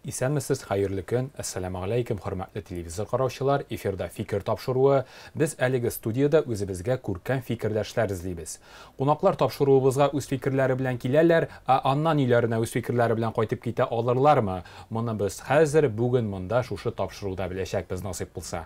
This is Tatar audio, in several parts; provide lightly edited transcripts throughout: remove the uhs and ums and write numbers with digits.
Исәнмесез, хәерле көн. Ассаламу алейкум, хөрмәтле телевизор караучылар. Эфирда фикер тапшыруы. Без әлеге студияда үзебезгә күркәм фикердәшләр эзлибез. Кунаклар тапшыруыбызга үз фикерләре белән киләләр, аннан өйләренә үз фикерләре белән кайтып китә алырлармы? Моны без хәзер бүген монда шушы тапшыруда беләчәкбез насыйп булса.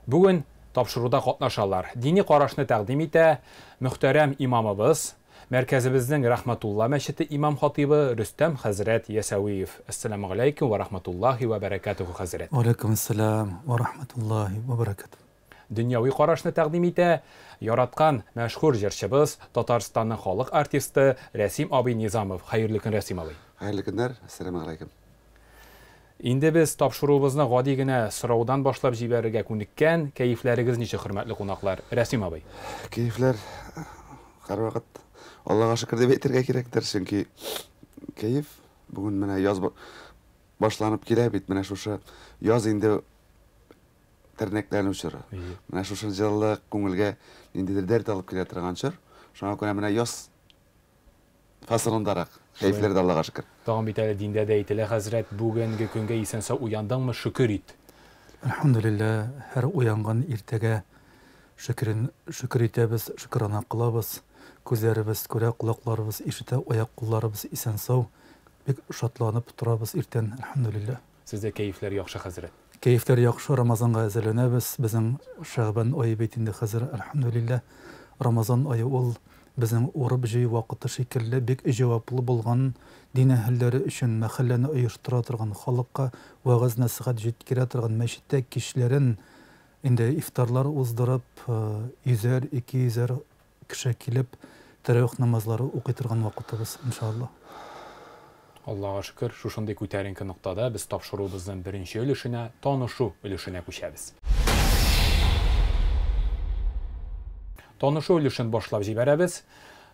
Бүген тапшыруда катнашалар. Дини карашны тәкъдим итә мөхтәрәм имамыбыз, Мәркәзебезнең Рахматулла мәчете имам хатибы Рөстәм хәзрәт Ясауиев. Ассаламу алейкум ва рахматуллаһи ва баракатуху хәзрәт. Ва алейкум ассалам ва рахматуллаһи ва баракатуху. Дөньяви карашны тәкъдим итә яраткан мәшһүр җырчыбыз, Татарстанның халык артисты Рәсим абый Низамов. Хәерле көн, Рәсим абый. Хәерле көннәр. Ассаламу алейкум. Инде без тапшыруыбызны гади генә сораудан башлап җибәрергә күнеккән. Кәефләрегез ничек, хөрмәтле кунаклар? Рәсим абый. Кәефләр һәрвакыт Аллаһка шөкер дип әйтергә кирәктер, чөнки кәеф бүген менә яз башланып килә бит, менә шушы яз инде тернәкләрне учыры. Менә шушы җылылык күңелгә ниндидер дәрт алып килә торган чор. Шуңа күрә менә яз фасылындарак кәефләр дә Аллаһка шөкер. Тагын бит әле диндә дә әйтелә, хәзрәт, бүгенге көнгә исән-сау уяндыңмы, шөкер ит. Әлхәмдүлилләh, һәр уянган иртәгә шөкер итәбез, шөкранә кылабыз. Күзләребез күрә, кулакларыбыз ишетә, аяк кулларыбыз исән-сау. Бик шатланып торабыз иртән, әлхәмдүлилләh. Сездә кәефләр яхшы, хәзрәт. Кәефләр яхшы, Рамазанга әзерләнәбез. Безнең Шәгъбан ае бит инде хәзер, әлхәмдүлилләh. Рамазан ае ул безнең урып җыю вакыты шикелле бик җаваплы булган дин әһелләре өчен мәхәлләне оештыра торган, халыкка вагыз насихат җиткерә торган мәчеттә кичләрен инде ифтарлар уздырып, 100-200 кеше килеп тәравих намазлары укый торган вакытыбыз, иншаллах. Аллаһка шөкер, шушындый күтәренке ноктада без тапшыруыбызның беренче өлешенә, танышу өлешенә күчәбез. Танышу өлешен башлап җибәрәбез.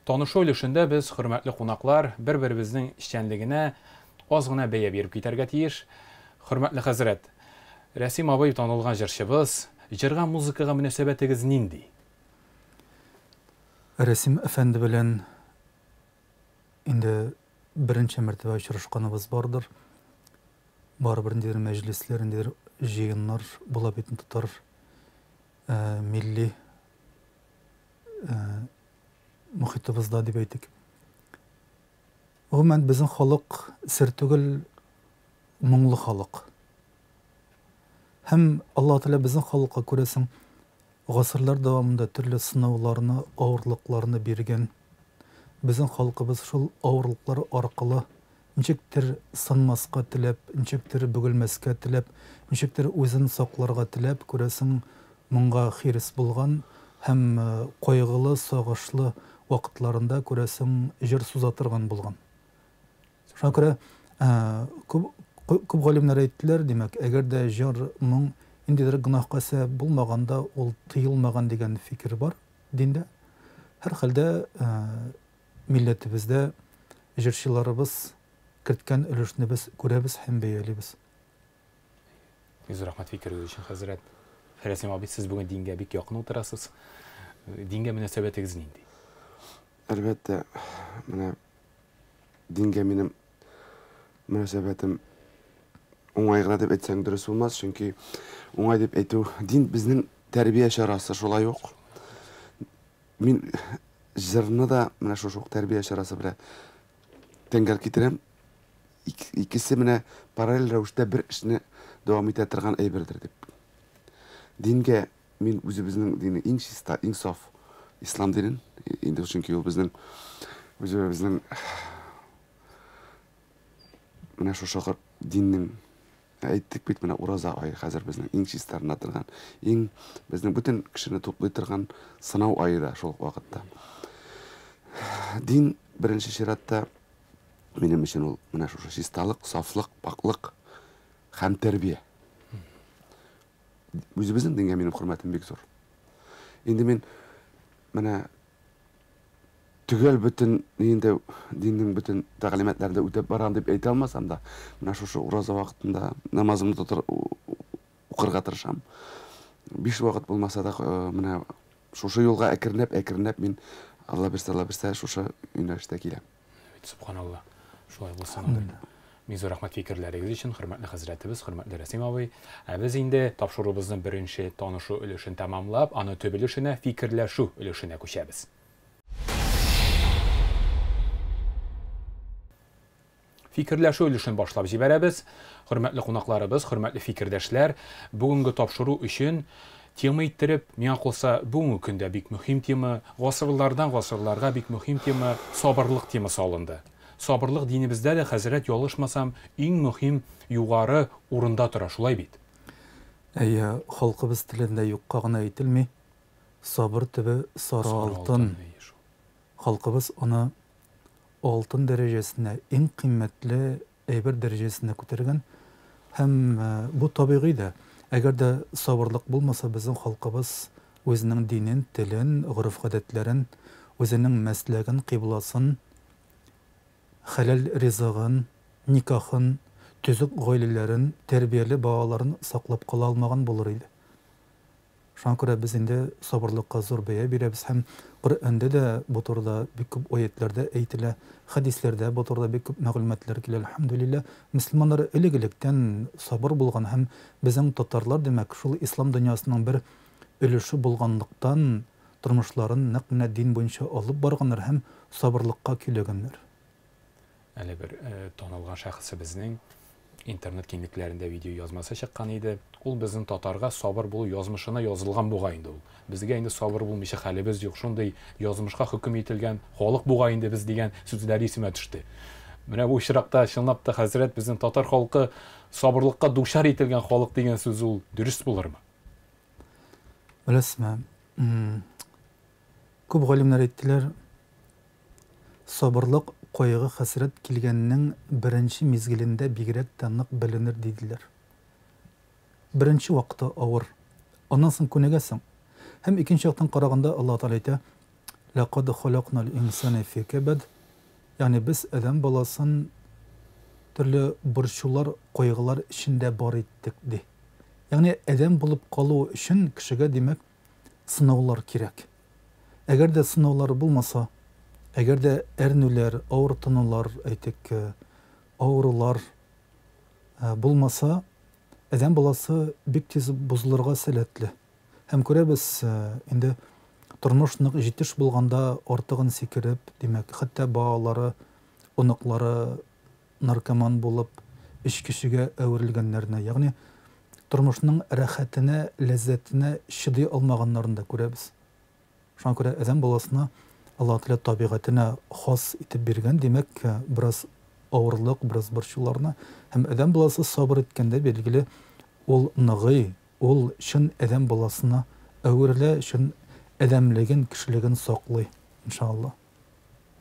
Танышу өлешендә без, хөрмәтле кунаклар, бер-беребезнең эшчәнлегенә аз гына бәя биреп китәргә тиеш. Хөрмәтле хәзрәт, Рәсим абый танылган җырчыбыз, җырга, музыкага мөнәсәбәтегез нинди? Рәсим әфәнде белән инде беренче мәртәбә очрашканыбыз бардыр. Барыбер ниндидер мәҗлесләр, ниндидер җыеннар була бит татар милли мөхитебездә дип әйтик. Гомумән безнең халык сер түгел, моңлы халык. Һәм Аллаһ Тәгалә безнең халыкка күрәсең гасырлар дәвамында төрле сынауларны, авырлыкларны биргән. Безнең халкыбыз шул авырлыклар аркылы ничектер сынмаска теләп, ничектер бөгелмәскә теләп, ничектер үзен сакларга теләп, күрәсең моңга хирис булган һәм кайгылы, сагышлы вакытларында күрәсең җыр суза торган булган. Шуңа күрә күп галимнәр әйттеләр, димәк, әгәр дә җыр моң индидер гынахка сәбәп булмаганда, ул тыелмаган дигән фикер бар диндә. Һәр хәлдә милләтебездә җырчыларыбыз керткән өлешне без күрәбез һәм бәялибез. Үз рәхмәт фикерегез өчен, хәзрәт. Рәсим абый, сез бүген дингә бик якын утырасыз. Дингә мөнәсәбәтегез нинди? Әлбәттә, менә дингә минем мөнәсәбәтем уңай гына дип әйтсәң дөрес булмас, чөнки уңай дип әйтү, дин безнең тәрбия чарасы шулай ук. Мин җырны да менә шушы тәрбия чарасы белән тәңгәл китерәм. Икесе менә параллель рәвештә бер эшне дәвам итә торган әйбердер дип. Дингә мин үзебезнең дине иң чиста, иң саф ислам динен, инде чөнки ул безнең үзебезнең менә шушы диннең әйттек бит, менә ураза ае хәзер безнең иң чистарына торган, иң безнең бүтән кешене туплый торган сынау ае да шул вакытта. Дин беренче чиратта минем өчен ул менә шушы чисталык, сафлык, паклык һәм тәрбия. Үзебезнең дингә минем хөрмәтем бик зур. Инде мин менә төгәл бүтән инде диннең бүтән тәгълиматларында үтәп барам дип әйтә алмасам да, менә шушы ураза вакытында намазымны укырга тырышам. 5 вакыт булмаса да, менә шушы юлга әкренләп мин Алла берсе шушы юнәлештә киләм. Субханалла. Шулай булсын. Мин зур рәхмәт фикерләрегез өчен, хөрмәтле хәзрәтебез, хөрмәтле Рәсим абый. Без инде тапшыруыбызның беренче танышу өлешен тәмамлап, аны төп өлешенә фикерләшү өлешенә күчәбез. Фикерләшү өлешен башлап җибәрәбез. Хөрмәтле кунакларыбыз, хөрмәтле фикердәшләр, бүгенге тапшыру өчен тема иттереп, миңа калса, бүгенге көндә бик мөһим тема, гасырлардан гасырларга бик мөһим тема сабырлык темасы алынды. Сабырлык динебездә дә, хәзрәт, ялгышмасам, иң мөһим югары урында тора, шулай бит. Әйе, халкыбыз телендә юкка гына әйтелми, сабыр төбе сары алтын. Халкыбыз аны алтын дәрәҗәсенә, иң кыйммәтле әйбер дәрәҗәсенә күтәргән. Һәм бу табигый да. Әгәр дә сабырлык булмаса, безнең халкыбыз үзенең динен, телен, гореф-гадәтләрен, үзенең мәсләген, кыйбласын, хәләл ризыгын, никахын, төзек гаиләләрен, тәрбияле балаларын саклап кала алмаган булыр иде. Шуңа күрә без инде сабырлыкка зур бәя бирәбез һәм Коръәндә дә бу турыда бик күп аятләрдә әйтелә, хәдисләрдә бу турыда бик күп мәгълүматлар килә. Әлхәмдүлилләh, мөселманнар элек-электән сабыр булган һәм безнең татарлар, демәк, шул ислам дөньясының бер өлеше булганлыктан тормышларын нәкъ менә дин буенча алып барганнар һәм сабырлыкка көйләгәннәр. Әле бер танылган шәхесебезнең интернет киңлекләрендә видео язмасы чыккан иде. Ул безнең татарга сабыр булу язмышына язылган бугай инде ул. Безгә инде сабыр булмыйча хәлебез юк, шундый язмышка хөкем ителгән халык бугай инде без дигән сүзләр исемә төште. Менә бу очракта чынлап та, хәзрәт, безнең татар халкы сабырлыкка дучар ителгән халык дигән сүз ул дөрес булырмы? Беләсезме, күп галимнәр әйттеләр, сабырлык кайгы хәсрәт килгәннең беренче мизгелендә бигрәк тә нык беленер диделәр. Беренче вакытта авыр, аннан соң күнегәсең. Һәм икенче яктан караганда Аллаһ Тәгалә әйтә: "Лaqad халакнал инсана фи кабад", ягъни без адам баласын төрле борчулар, кайгылар эчендә бар иттек ди. Ягъни адам булып калу өчен кешегә, димәк, сынаулар кирәк. Әгәр дә сынаулар булмаса, әгәр дә әрнүләр, авыр тынулар, әйтик, авырулар булмаса, адам баласы бик тиз бузылырга сәләтле. Һәм күрәбез, инде тормыш нык җитеш булганда артыгын сикереп, димәк, хәтта балалары, оныклары наркоман булып, эч кешегә әверелгәннәрне, ягъни тормышның рәхәтенә, ләззәтенә чыдый алмаганнарын да күрәбез. Шуңа күрә адам баласына Аллаһ Тәгалә табигатына хас итеп биргән, димәк, бераз авырлык, бераз борчуларны, һәм адам баласы сабыр иткәндә, билгеле, ул ныгый, ул чын адам баласына әверелә, чын адамлыгын, кешелеген саклый, иншалла.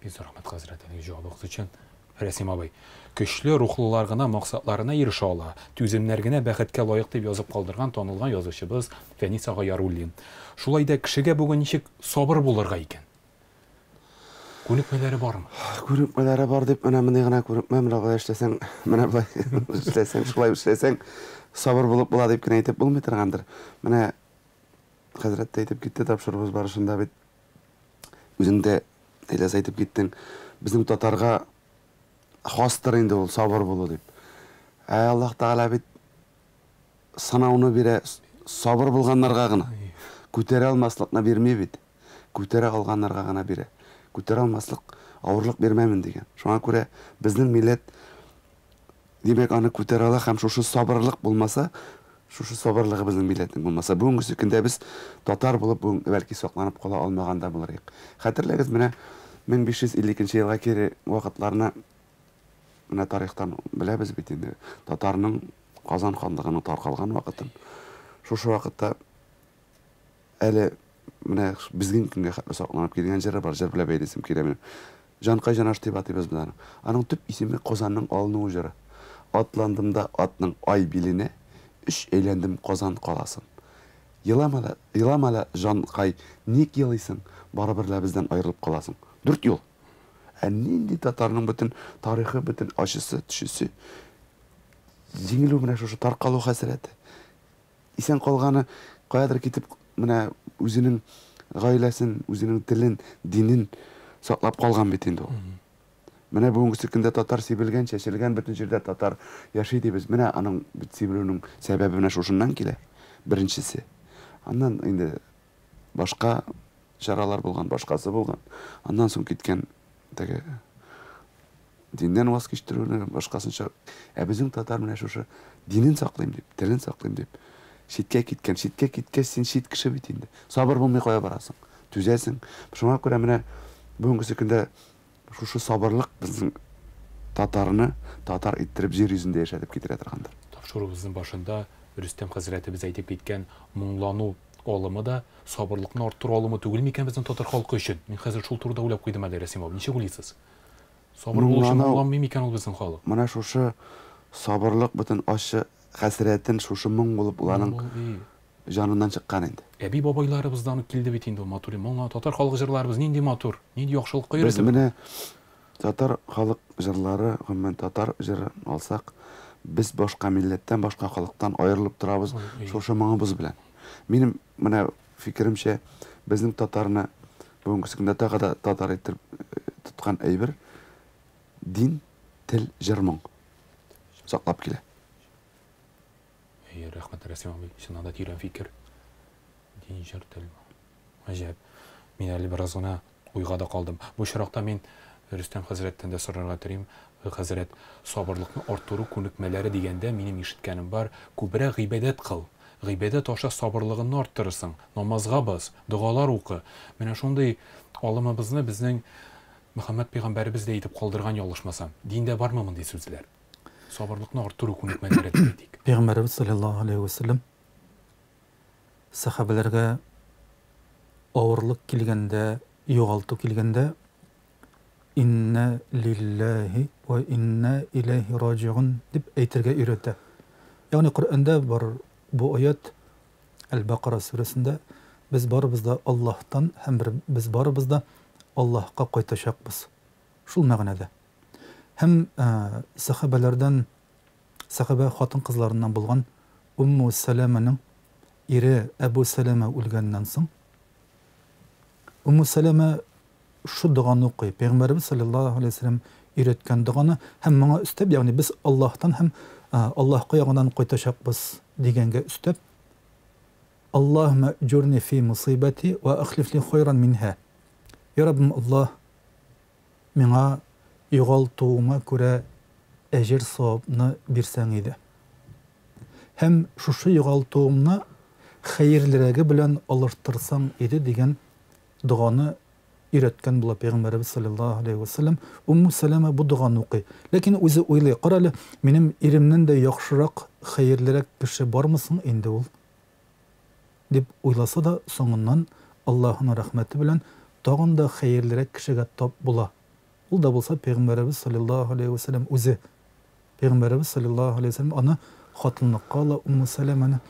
Biz рәхмәт хәзрәтегез җавабыгыз өчен. Рәсим абый, көчле рухлылар гына максатларына ирешә ала, түземнәр генә бәхеткә лаек дип язып калдырган танылган язучыбыз Фәнис ага Яруллин. Шулай да кешегә бүген ничек сабыр булырга икән? Күнекмәләре бармы? Күнекмәләре бар дип, менә моны гына күнекмә, менә булай эшләсәң, менә булай эшләсәң, шулай эшләсәң, сабыр булып була дип кенә әйтеп булмый торгандыр. Менә хәзрәт әйтеп китте, тапшырыбыз барышында бит үзең дә әйләс әйтеп киттең, безнең татарга хастыр инде ул сабыр булу дип. Аллаһ Тәгалә бит санауны бирә, сабыр булганнарга гына. Күтәрә алмаслыкны бирмәй бит. Күтәрә алганнарга гына бирә. Күтәрә алмаслык, авырлык бирмәмен дигән. Шуңа күрә безнең милләт, димәк, аны күтәрә ала һәм шушы сабырлык булмаса, шушы сабырлыгы безнең милләтнең булмаса, бүгенге көндә без татар булып, бәлки сакланып кала алмаганда булыр идек. Хәтерләгез, менә 1552 елга кире вакытларны менә тарихтан беләбез бит инде. Татарның Казан ханлыгының таркалган вакытын. Шушы вакытта әле менә безнең көнгә хәтле сакланып килгән җыры бар, җыр белән бәйлисем килә минем. Җанкай җанаш дип атыйбыз без аны. Аның төп исеме Казанның алынуы җыры. Атландым да атның ай биленә, үч әйләндем Казан каласын. Еламала Җанкай, ник елыйсың? Барыбер лә бездән аерылып каласың. 4 ел. Нинди татарның бөтен тарихы, бөтен ачысы, төшесе. Җиңелү менә шушы таркалу хәсрәте. Исән калганы каядыр китеп, менә үзенең гаиләсен, үзенең телен, динен саклап калган бит инде ул. Менә бүгенге көндә татар сибелгән, чәчелгән, бөтен җирдә татар яши дибез. Менә аның бит сибелүнең сәбәбе менә шушыннан килә. Беренчесе. Аннан инде башка чаралар булган, башкасы булган. Аннан соң киткән теге диндән ваз кичтерүне башкасынча. Безнең татар менә шушы динен саклыйм дип, телен саклыйм дип читкә киткәч син чит кеше бит инде. Сабыр булмый кая барасың, түзәсең. Шуңа күрә менә бүгенге көндә шушы сабырлык безнең татарны татар иттереп җир йөзендә яшәтеп китерә торгандыр. Тапшыруыбыздың башында Рөстәм хәзрәтебез әйтеп киткән моңлану алымы да сабырлыкны арттыру алымы түгел микән безнең татар халкы өчен? Мин хәзер шул турыда уйлап куйдым әле, Рәсим абый. Ничек уйлыйсыз? Сабыр булу өчен моңламый микән ул безнең халык? Менә шушы сабырлык бөтен ачы хәсрәтен шушы моң булып уларның жанынан чыккан инде. Әби бабайларыбыздан килде бит инде матур. Моңа татар халык җырларыбыз нинди матур, нинди яхшылыкка Без өйрәтеп. менә татар халык җырлары, гомумән татар җырын алсак, без башка милләттән, башка халыктан аерылып торабыз шушы моңыбыз белән. Минем менә фикеремчә, безнең татарны бүгенге көндә тагы да татар итеп тоткан әйбер дин, тел, җыр, моң саклап килә. Рәхмәт, Рәсим абый. Чыннан да тирән фикер. Дин, җыр, тел. Гаҗәп. Мин әле бераз гына уйга да калдым. Бу чиракта мин Рөстәм хәзрәттән дә сорарга телим. Хәзрәт, сабырлыкны арттыру күнекмәләре дигәндә минем ишеткәнем бар. Күбрәк гыйбадәт кыл. Гыйбадәт аша сабырлыгыңны арттырырсың. Намазга бас, дугалар укы. Менә шундый алымыбызны безнең Мөхәммәд пәйгамбәребез дә әйтеп калдырган ялгышмасам. Диндә бармы мондый сүзләр? Сабырлыкны арттыру күнекмәләре дидек. Пәйгамбәрбез саллаллаһу алейхи ва саллям сахабаларга авырлык килгәндә, югалту килгәндә инна лиллаһи ва инна илейһи раҗиун дип әйтергә өйрәтә. Ягъни Коръәндә бар бу аят Әл-Бақара сүрәсендә без барыбыз да Аллаһтан һәм без барыбыз да Аллаһка кайтачакбыз. Шул мәгънәдә. Һәм сахабалардан сахаба хатын-кызларыннан булган Умму Саламаның ире Әбу Салама үлгәннән соң Умму Салама шу дуганы укый. Пәйгамбәрбез саллаллаһу алейхи ва саллям өйрәткән дуганы һәм моңа өстәп, ягъни без Аллаһтан һәм Аллаһка ягыннан кайтачакбыз дигәнгә өстәп Аллаһумма җурни фи мусибати ва ахлиф ли хойран минха. Я Раббим Аллаһ, миңа югалтуыма күрә әҗер савабны бирсәң иде. Һәм шушы югалтуымны хәерлерәге белән алыштырсаң иде дигән дуганы өйрәткән була Пәйгамбәрбез саллаллаһу алейхи ва саллям. Умму Салама бу дуганы укый. Ләкин үзе уйлый, каралы, минем иремнән дә яхшырак, хәерлерәк кеше бармысың инде ул? Дип уйласа да, соңыннан Аллаһның рәхмәте белән тагын да хәерлерәк кешегә тап була. Ул да булса Пәйгамбәрбез саллаллаһу алейхи ва саллям үзе. Пәйгамбәрбез саллаллаһу алейхи ва саллям аны хатынлыкка ала Умму Саламаны.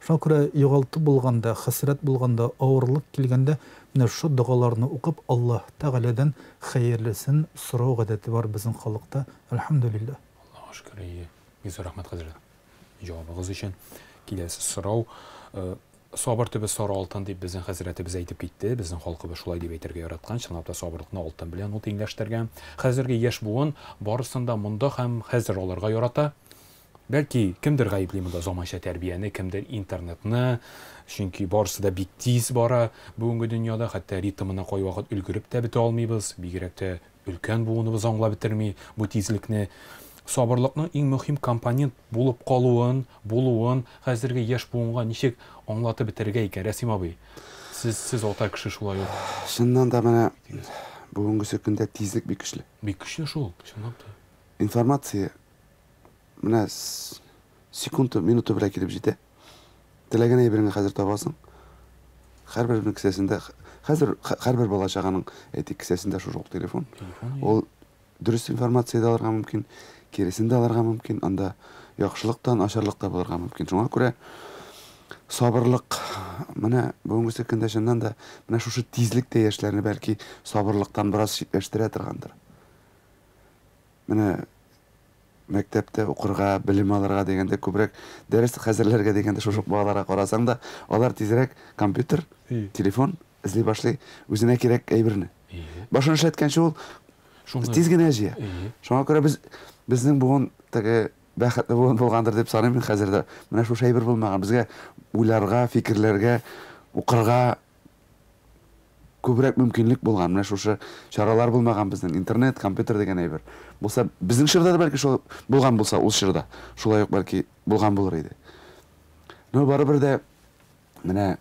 Шуңа күрә югалту булганда, хәсрәт булганда, авырлык килгәндә менә шу дугаларны укып Аллаһ Тәгаләдән хәерлесен сорау гадәте бар безнең халыкта. Әлхәмдүлиллаһ. Аллаһка шөкер. Бик рәхмәт хәзрәт. Җавабыгыз өчен. Киләсе сорау. Сабыр төбе сары алтын дип безнең хәзрәтебез әйтеп китте. Безнең халкыбыз шулай дип әйтергә яраткан. Чынлап та сабырлыкны алтын белән ул тиңләштергән. Хәзерге яшь буын барысында монда һәм хәзер аларга ярата. Бәлки кемдер гаепли монда заманча тәрбияне, кемдер интернетны, чөнки барысы да бик тиз бара бүгенге дөньяда, хәтта ритмына кайвакыт өлгереп тә бетә алмыйбыз, бигрәк тә өлкән буыныбыз аңлап бетерми бу тизлекне. Сабырлыкның иң мөһим компонент булып калуын, булуын хәзерге яшь буынга ничек аңлатып бетергә икән, Рәсим абый? Сез ата кеше шулай ук. Шуннан да менә бүгенге көндә тизлек бик көчле. Бик көчле шул, чынлап та. Информация менә секунда, минута белән килеп җитә. Теләгән әйбереңне хәзер табасың. Һәрбер кесәсендә, хәзер һәрбер бала чаганың әйтик кесәсендә шушы телефон. Ул дөрес информация да алырга мөмкин, киресен дә алырга мөмкин, анда яхшылыктан ачарлыкка булырга мөмкин. Шуңа күрә сабырлык менә бүгенге көндә чыннан да менә шушы тизлек тә яшьләрне бәлки сабырлыктан бераз читләштерә торгандыр. Менә мәктәптә укырга, белем алырга дигәндә күбрәк дәрес хәзерләргә дигәндә шушы балаларга карасаң да, алар тизрәк компьютер, телефон эзли башлый, үзенә кирәк әйберне. Башын эшләткәнче ул Тиз генә җыя. Шуңа күрә безнең буын теге бәхетле буын булгандыр дип саныйм мин хәзердә. Менә шушы әйбер булмаган. Безгә уйларга, фикерләргә, укырга күбрәк мөмкинлек булган. Менә шушы чаралар булмаган безнең интернет, компьютер дигән әйбер. Булса, безнең чорда да бәлки шул булган булса, ул чорда. Шулай ук бәлки булган булыр иде. Ну, барыбер дә менә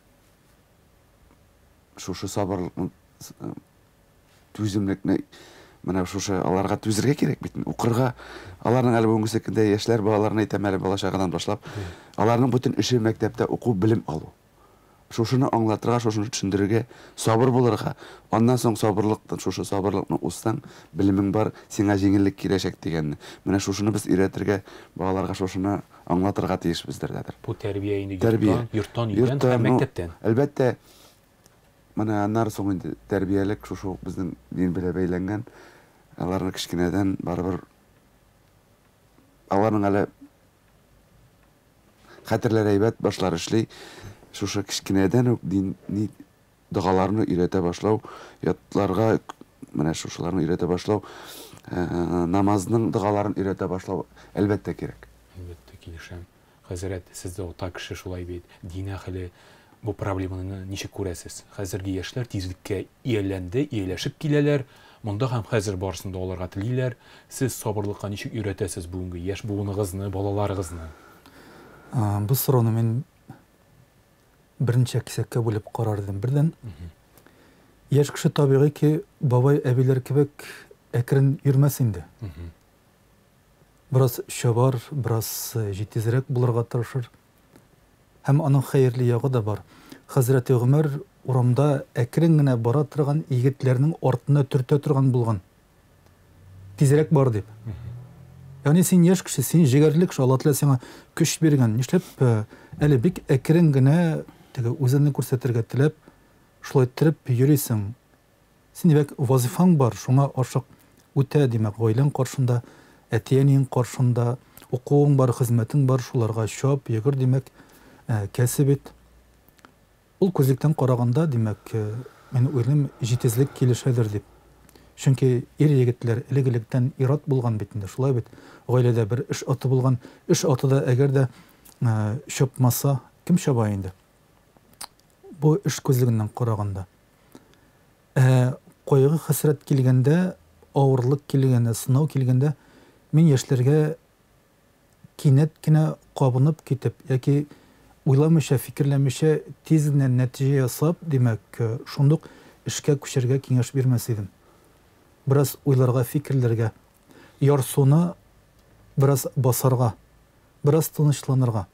шушы сабырлыкны, түземлекне, менә шушы аларга түзергә кирәк бит. Укырга, аларның әле бүгенге көндә яшьләр балаларны әйтәм әле бала чагадан башлап, аларның бөтен эше мәктәптә уку, белем алу. Шушыны аңлатырга, шушыны төшендерергә, сабыр булырга. Аннан соң сабырлыктан, шушы сабырлыкны узсаң, белемең бар, сиңа җиңеллек киләчәк дигәнне. Менә шушыны без өйрәтергә, балаларга шушыны аңлатырга тиешбездер дәдер. Бу тәрбия инде йорттан өйрән һәм мәктәптән. Әлбәттә, менә аннан соң инде тәрбиялек шушы безнең дин белән бәйләнгән. Аларны кичкенәдән барыбер аларның әле хәтерләр әйбәт башлар эшли. Шушы кичкенәдән үк дини дугаларны өйрәтә башлау, ятларга менә шушыларны өйрәтә башлау, намазның дугаларын өйрәтә башлау әлбәттә кирәк. Әлбәттә килешәм. Хәзрәт, сез дә ота кеше шулай бит. Дин әһле бу проблеманы ничек күрәсез? Хәзерге яшьләр тизлеккә ияләшеп киләләр. Монда һәм хәзер барысында аларга телиләр. Сез сабырлыкка ничек өйрәтәсез бүгенге яшь буыныгызны, балаларыгызны? Бу сорауны мин беренче кисәккә бүлеп карардым. Бердән яшь кеше табигый ки бабай әбиләр кебек әкрен йөрмәс инде. Бераз шабар, бераз җитезрәк булырга тырышыр. Һәм аның хәерле ягы да бар. Хәзрәти Гомәр урамда әкрен генә бара торган егетләрнең артына төртә торган булган. Тизрәк бар дип. Ягъни син яшь кеше, син җигәрлек, Алла Тәгалә сиңа көч биргән. Нишләп әле бик әкрен генә теге үзеңне күрсәтергә теләп, шулай итеп йөрисең. Син димәк вазифаң бар, шуңа ашык үтә, димәк гаиләң каршында, әтиәнең каршында, укуың бар, хезмәтең бар, шуларга чап, йөгер, димәк кәсеп ит. Ул күзлектән караганда, димәк, мен уйлыйм, җитезлек килешәдер дип. Чөнки ир-егетләр элек-электән ират булган бит инде, шулай бит. Гаиләдә бер эш аты булган, эш аты да әгәр дә чапмаса, кем чаба инде? Бу эш күзлегеннән караганда. Кайгы хәсрәт килгәндә, авырлык килгәндә, сынау килгәндә, мин яшьләргә кинәт кенә кабынып китеп, яки уйламыйча, фикерләмичә тиз генә нәтиҗә ясап, димәк, шундук эшкә күчәргә киңәш бирмәс идем. Бераз уйларга, фикерләргә, ярсуны бераз басарга, бераз тынычланырга.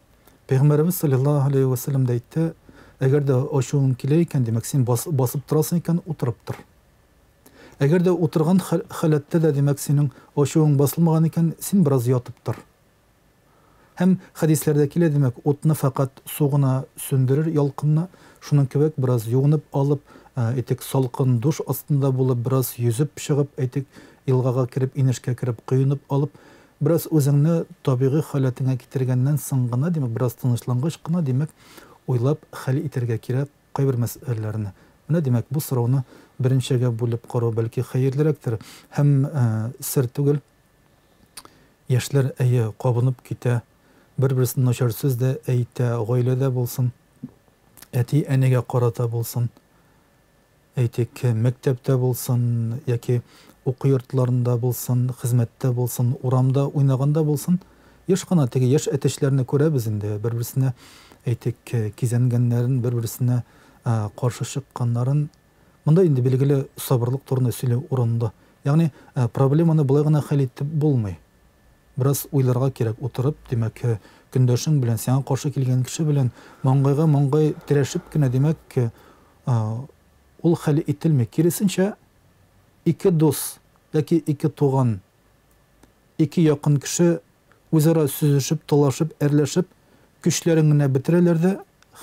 Пәйгамбәрбез саллаллаһу алейхи ва саллям да әйтте, әгәр дә ачуың килә икән, димәк, син басып торасың икән, утырып тор. Әгәр дә утырган халәттә дә, димәк, синең ачуың басылмаган икән, син бераз ятып тор. Һәм хәдисләрдә килә, димәк, утны фақат сугына сөндерер, ялкынны, шуның кебек бераз юынып алып, әйтик, салкын душ астында булып, бераз yüzеп чыгып, әйтик, елгага кирип, инешкә кирип, кыйынып алып, бераз үзеңне табигый халәтеңә китергәннән соң гына, димәк, бераз тынычлангыч кына, димәк, уйлап хәл итәргә кирәк кайбер мәсьәләләрне. Менә, димәк, бу сорауны беренчегә бүлеп карау бәлки хәерлерәктер. Һәм сер түгел, яшьләр әйе кабынып китә, бер-берсен начар сүз дә әйтә, гаиләдә булсын, әти-әнигә карата булсын, әйтик, мәктәптә булсын, яки уку йортларында булсын, хезмәттә булсын, урамда уйнаганда булсын, яшь кына теге яшь әтәчләрне күрәбез инде, бер-берсенә әйтик, кизәнгәннәрен, бер-берсенә каршы чыкканнарын. Монда инде билгеле сабырлык турында сөйләү урынында. Ягъни проблеманы булай гына хәл итеп булмый. Бераз уйларга кирәк, утырып, димәк, көндәшең белән, сиңа каршы килгән кеше белән маңгайга маңгай тирешеп кенә, димәк, ул хәл ителми. Киресенчә, ике дус яки ике туган, ике якын кеше үзара сүзешеп, талашып, әрләшеп, көчләрен генә бетерәләр дә,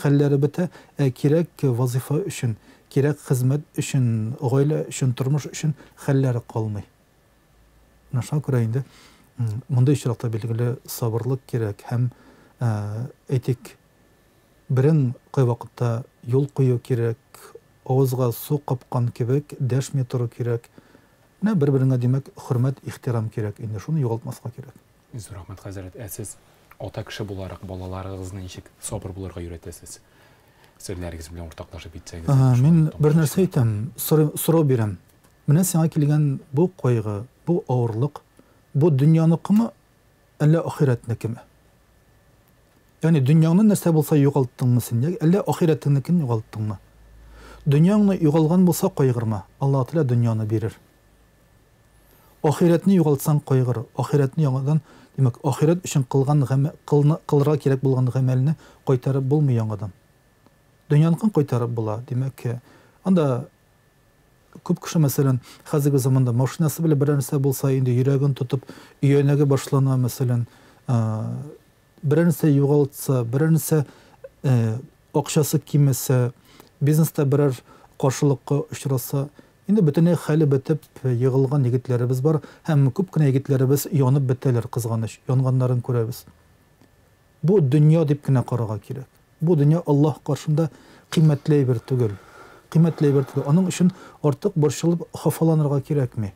хәлләре бетә, кирәк вазифа өчен, кирәк хезмәт өчен, гаилә өчен, тормыш өчен хәлләре калмый. Наша күрә инде мондай очракта билгеле сабырлык кирәк һәм әйтик, берен кай вакытта юл кую кирәк, авызга су капкан кебек дәшми тору кирәк. Менә бер-береңә димәк хөрмәт, ихтирам кирәк инде. Шуны югалтмаска кирәк. Зур рәхмәт, хәзрәт. Сез ата кеше буларак балаларыгызны ничек сабыр булырга өйрәтәсез? Серләрегез белән уртаклашып итсәгез. Мин бер нәрсә әйтәм, сорау бирәм. Менә сиңа килгән бу кайгы, бу авырлык, бу дөньяныкымы, әллә ахирәтнекеме? Ягъни дөньяңны нәрсә булса югалтдыңмы син, әллә ахирәтнекен югалтдыңмы? Дөньяңны югалган булса кайгырма, Алла Тәала дөньяны бирер. Ахирәтне югалтсаң кайгыр, ахирәтне яңадан, димәк, ахирәт өчен кылырга кирәк булган гамәлне кайтарып булмый яңадан. Дөньяныкын кайтарып була, димәк, анда күп кеше мәсәлән, хәзерге заманда машинасы белән бер нәрсә булса, инде йөрәген тотып, өйәнәгә башлана, мәсәлән, бер нәрсә югалтса, бер нәрсә акчасы кимәсә, бизнеста берәр каршылыкка очраса, инде бөтенләй хәле бетеп йыгылган егетләребез бар, һәм күп кенә егетләребез янып бетәләр кызганыч, янганнарын күрәбез. Бу дөнья дип кенә карарга кирәк. Бу дөнья Аллаһ каршында кыйммәтле бер түгел. Кыйммәтле бер түгел. Аның өчен артык борчылып хафаланырга кирәкми.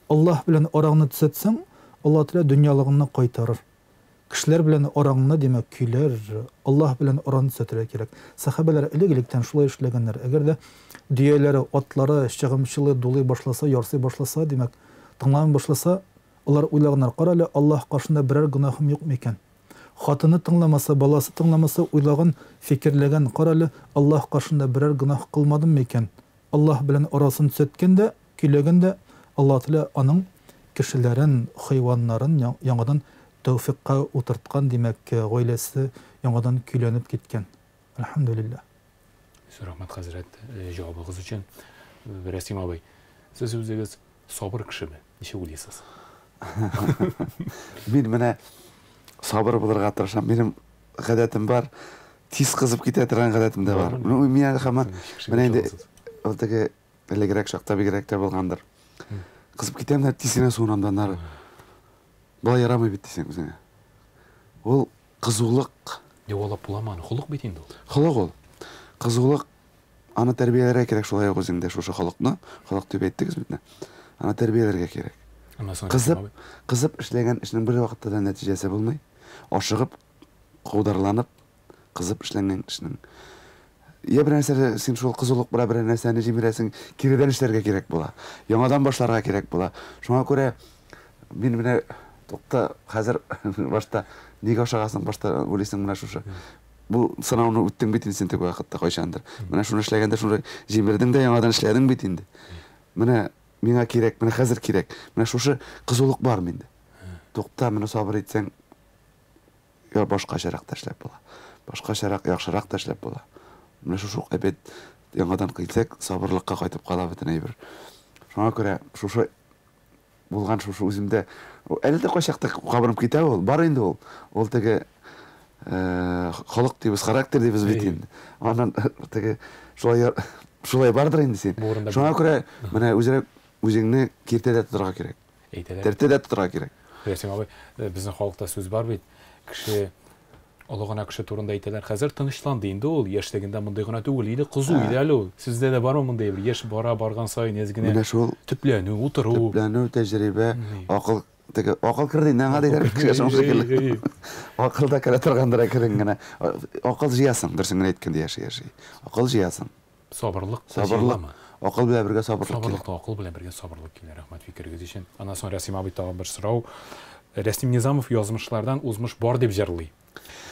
Аллаһ белән араңны төзәтсәң, Алла Тәала дөньялыгыңны кайтарыр. Кешеләр белән араңны димәк көйләр, Аллаһ белән араны төзәтергә кирәк. Сахабалар элек-электән шулай эшләгәннәр. Әгәр дә дөяләре, атлары, чыгымчылы дулый башласа, ярсый башласа, димәк, тыңламый башласа, алар уйлаганнар, кара әле Аллаһ каршында берәр гөнаһым юк микән? Хатыны тыңламаса, баласы тыңламаса, уйлаган, фикерләгән, кара әле Аллаһ каршында берәр гөнаһ кылмадым микән? Аллаһ белән арасын төзәткәндә, көйләгәндә, Алла Тәала аның кешеләрен, хайваннарын яңадан тәүфикка утырткан, димәк, гаиләсе яңадан көйләнеп киткән. Әлхәмдүлилләх. Рәхмәт, хәзрәт, җавабыгыз өчен. Рәсим абый, сез үзегез сабыр кешеме? Ничек уйлыйсыз? Мин менә сабыр булырга тырышам. Минем гадәтем бар. Тиз кызып китә торган гадәтем дә бар. Мин һаман менә инде ул теге элегрәк чакта бигрәк тә булгандыр. Кызып китәм дә тиз генә суынам да. Бала ярамый бит дисең үзеңә. Ул кызулык. Юлап буламы? Холык бит инде ул. Холык ул. Кызулык аны тәрбияләргә кирәк шулай ук үзеңдә шушы холыкны. Холык дип әйттегез бит. Аны тәрбияләргә кирәк. Кызып эшләгән эшнең бер вакытта да нәтиҗәсе булмый. Ашыгып, кударланып, кызып эшләгән эшнең. Я бер нәрсә син шул кызулык белән бер нәрсәне җимерәсең, киредән эшләргә кирәк була. Яңадан башларга кирәк була. Шуңа күрә мин менә тукта хәзер башта нигә ашагасың башта уйлыйсың менә шушы. Бу сынауны үттең бит инде син теге вакытта кайчандыр. Менә шуны эшләгәндә шуны җимердең дә яңадан эшләдең бит инде. Менә миңа кирәк, менә хәзер кирәк. Менә шушы кызулык бар миндә. Тукта, менә сабыр итсәң, я башкачарак эшләп була. Башкачарак, яхшырак эшләп була. Менә шушы әбәд яңадан кыйтсак, сабырлыкка кайтып кала бит әйбер. Шуңа күрә шушы булган шушы үземдә әле дә кайчакта кабырым китә ул, бар инде ул. Ул теге холык дибез, характер дибез бит инде. Аннан теге шулай бардыр инде син. Шуңа күрә менә үзеңне киртәдә тотарга кирәк. Тәртәдә тотарга кирәк. Рәсим абый, безнең халыкта сүз бар бит. Кеше олыгына кеше турында әйтәләр. Хәзер тынычланды инде ул, яшьлегендә мондай гына түгел иде, кызу иде әле ул. Сездә дә бармы мондай бер яшь барган саен әзгенә? Менә шул төпләнү, утыру, тәҗрибә, акыл теге акыл кирде нәңә диләр кеше шуңа. Акылда керә торгандыр керен генә. Акыл җыясың, дөресен әйткәндә яши. Акыл җыясың. Сабырлык, акыл белән бергә сабырлык. Сабырлык, акыл белән бергә сабырлык килә. Рәхмәт фикергез өчен. Аннан соң Рәсим абый тагын бер сорау. Рәсим Низамов язмышлардан узмыш бар дип җырлый.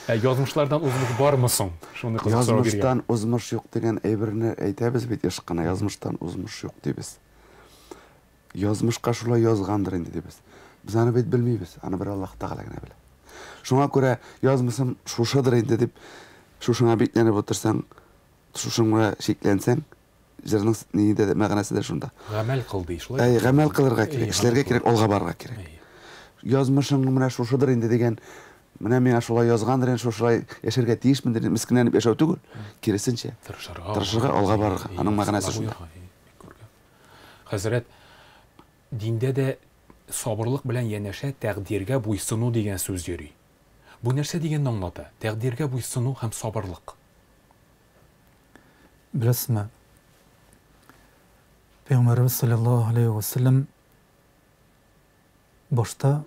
Язмышлардан узмыш бармы соң? Шуны кызык сорау биргән. Язмыштан узмыш юк дигән әйберне әйтәбез бит еш кына. Язмыштан узмыш юк дибез. Язмышка шулай язгандыр инде дибез. Без аны бит белмибез. Аны бер Аллаһ Тәгалә генә белә. Шуңа күрә язмысым шушыдыр инде дип, шушыңа битләнеп утырсаң, шушыңа шикләнсәң, җырның нидә мәгънәсе дә шунда. Гамәл кылды шулай. Гамәл кылырга кирәк, эшләргә кирәк, алга барырга кирәк. Язмышың менә шушыдыр инде дигән, менә миңа шулай язгандыр, шулай яшәргә тиешмен дип мискенләнеп яшәү түгел. Киресенчә, тырышырга, алга барырга. Аның мәгънәсе шунда. Хәзрәт, диндә дә сабырлык белән янәшә тәкъдиргә буйсыну дигән сүз йөри. Бу нәрсә дигәнне аңлата? Тәкъдиргә буйсыну һәм сабырлык. Беләсезме? Peygamberimiz sallallahu aleyhi ve sellem başta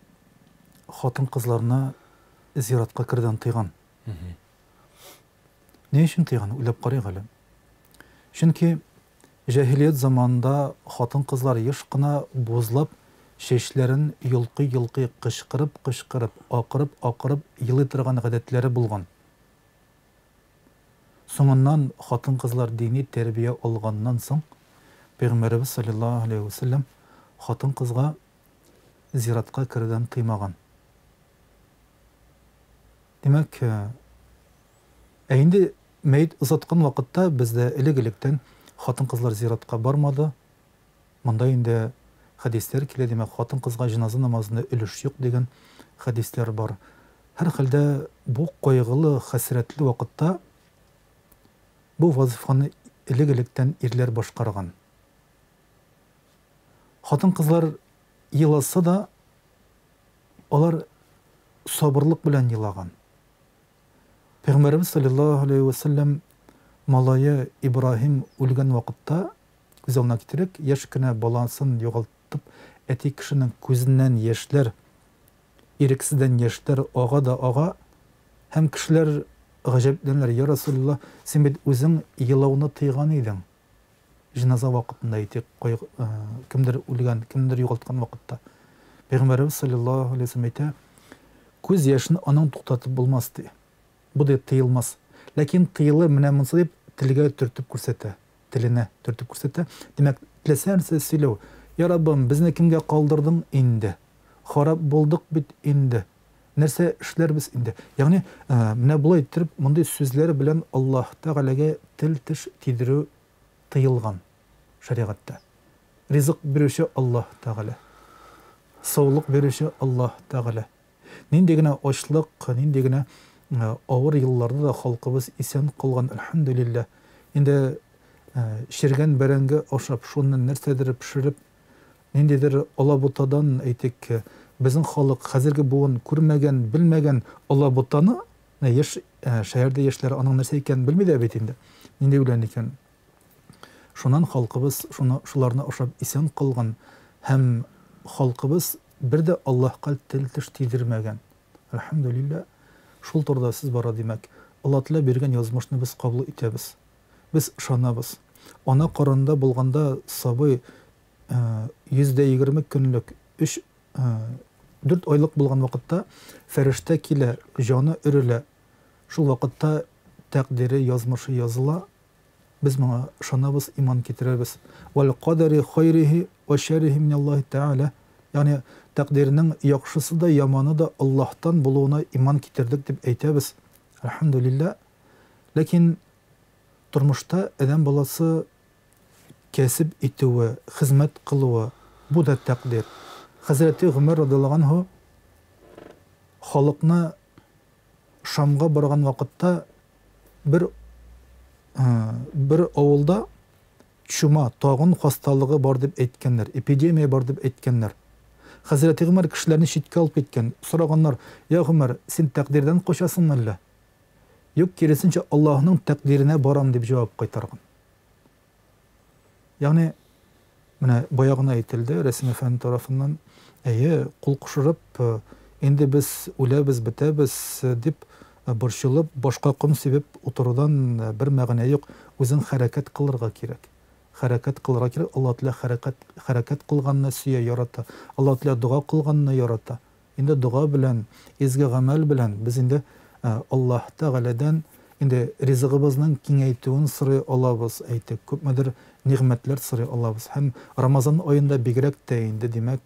hatın kızlarına ziyaretka kirden tıygan. Ne için tıygan? Uylap qarayıq әле. Çünkü cahiliyet zamanında hatın kızlar yaşqına bozlap, şeşlerin yılqı qışqırıp, aqırıp, yılı tırgan gadetleri bulgan. Soňundan hatın kızlar dini terbiye olgandan soň Peygamberimiz sallallahu aleyhi ve sellem hatın kızga ziyaretka kirden tıymagan. Demek endi meyit uzatkan vakıtta bizde ilegilikten hatın kızlar ziyaretka barmadı. Manda indi hadisler kile demek hatın kızga jinaza namazında ölüş yok degen hadisler var. Her halde bu koygılı, hasretli vakıtta bu vazifani ilegilikten irler başkargan. Hatın kızlar yılasa da olar sabırlık bilen yılagan. Peygamberimiz sallallahu aleyhi ve sellem malayı İbrahim ulgan vakitta güzelna getirek yaş kine balansın yoğaltıp eti kişinin gözünden yaşlar iriksizden yaşlar ağa da ağa hem kişiler gajeplenler ya Resulullah sen bir özün yılavını tıygan idin jinaza vakitinde etik kimdir ulgan kimdir yoğaltkan vakitta Peygamberimiz sallallahu aleyhi ve sellem göz yaşını anın tuqtatıp bulmaz diye. Bu da tıyılmaz. Lakin tıyılı münəmınsı deyip tilge türtüp kürsete. Tiline türtüp kürsete. Demek tilesense söylüyor. Ya Rabbim bizne kimge kaldırdın indi. Harap bulduk bit indi. Nerse işler biz indi. Yani mine bulay ettirip bunday sözleri bilen Allah Teala'ga til tiş tidiri tıyılgan şeriatta. Rizık berişi Allah Teala. Sağlık berişi Allah Teala. Nindegine açlık, nindegine ağır yıllarda da halkımız isen kılgan elhamdülillah. Indi şirgen berenge aşap şundan nersedir pişirip nindedir Alabutadan aytik bizim halk hazırki buğun kurmegen, bilmegen Alabutanı şehirde yaşlar anın nerse eken bilmedi ebetinde. Ninde bilen eken şundan halkımız şularına aşap isen kılgan hem halkımız bir de Allah'a tiltiş tidirmegen. Elhamdülillah. Şul turda siz bara demek. Allah Teala bergen yazmışını biz kabul etebіз. Biz şanabız. Ana karında bulganda sabı %20 günlük 4 aylık bulgan vakitte ferişte kile canı ürüle şul vakitte takdiri yazmışı yazıla biz buna şanabız iman getireriz. Vel kaderi hayrihi ve şerrihi minallahi Teala yani takdirinin yakşısı da yamanı da Allah'tan buluğuna iman getirdik deyip eytebіз. Elhamdülillah. Lakin turmuşta adam balası kesip ituvi, hizmet kılıvi bu da takdir. Hazreti Ömer radıyallahu anhu halkına Şam'a bargan vakitte bir avulda çuma, tağın hastalığı var deyip etkenler, epidemiya var deyip etkenler. Hazreti Ömer kişilerini şitke alıp etken. Soraganlar, ya Ömer sen takdirden koşasın Allah. Yok keresince Allah'ın takdirine baram deyip cevap kaytargan. Yani bayağına aytildi Resim Efendi tarafından kul kuşurup endi biz ulabız bitebіз deyip borçılıp başka kum sebep oturudan bir mağana yok. Özün hareket kılırga gerek. Hareket kılırga gerek. Allah Teala hareket kılganını süye yarata. Allah Teala dua kılganını yarata. Endi dua bilen, ezgi amel bilen biz endi Allah Teala'dan endi rizqımızın kengaytuğun sırrı alabız aytık. Köpmedir nimetler sırrı alabız. Hem Ramazan ayında bigrek de endi demek